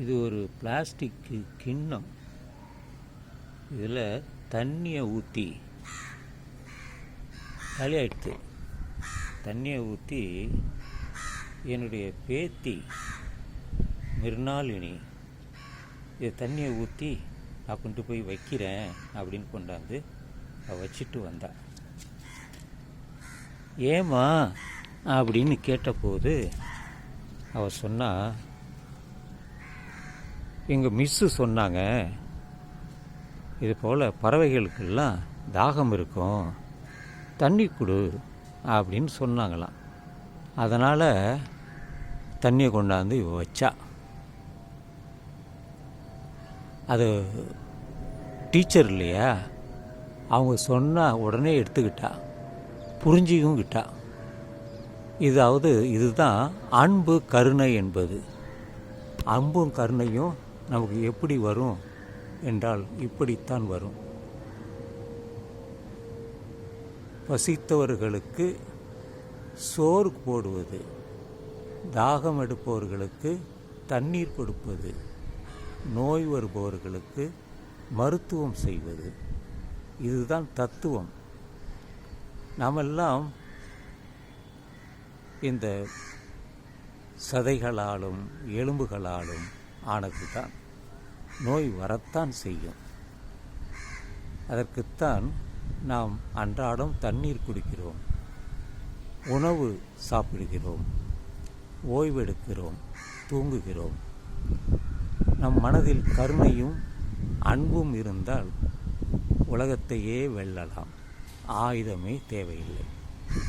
இது ஒரு பிளாஸ்டிக் கிண்ணம். இதில் தண்ணியை ஊற்றி காலியாயிடுத்து. தண்ணியை ஊற்றி என்னுடைய பேத்தி மிருணாளினி இது தண்ணியை ஊற்றி நான் கொண்டு போய் வைக்கிறேன் அப்படின்னு கொண்டாந்து வச்சுட்டு வந்தா. ஏம்மா அப்படின்னு கேட்டபோது அவள் சொன்னா, எங்கள் மிஸ்ஸு சொன்னாங்க, இது போல் பறவைகளுக்கெல்லாம் தாகம் இருக்கும், தண்ணி கொடு அப்படின்னு சொன்னாங்களாம். அதனால் தண்ணியை கொண்டாந்து இவ வச்சா. அது டீச்சர் இல்லையா, அவங்க சொன்னால் உடனே எடுத்துக்கிட்டா, புரிஞ்சிக்கவும் கிட்டா. இதுதான் அன்பு கருணை என்பது. அன்பும் கருணையும் நமக்கு எப்படி வரும் என்றால் இப்படித்தான் வரும். பசித்தவர்களுக்கு சோறு போடுவது, தாகம் எடுப்பவர்களுக்கு தண்ணீர் கொடுப்பது, நோய் வருபவர்களுக்கு மருத்துவம் செய்வது, இதுதான் தத்துவம். நாமெல்லாம் இந்த சதைகளாலும் எலும்புகளாலும் ஆனது தான். நோய் வரத்தான் செய்யும். அதற்குத்தான் நாம் அன்றாடம் தண்ணீர் குடிக்கிறோம், உணவு சாப்பிடுகிறோம், ஓய்வெடுக்கிறோம், தூங்குகிறோம். நம் மனதில் கருணையும் அன்பும் இருந்தால் உலகத்தையே வெல்லலாம். ஆயுதமே தேவையில்லை.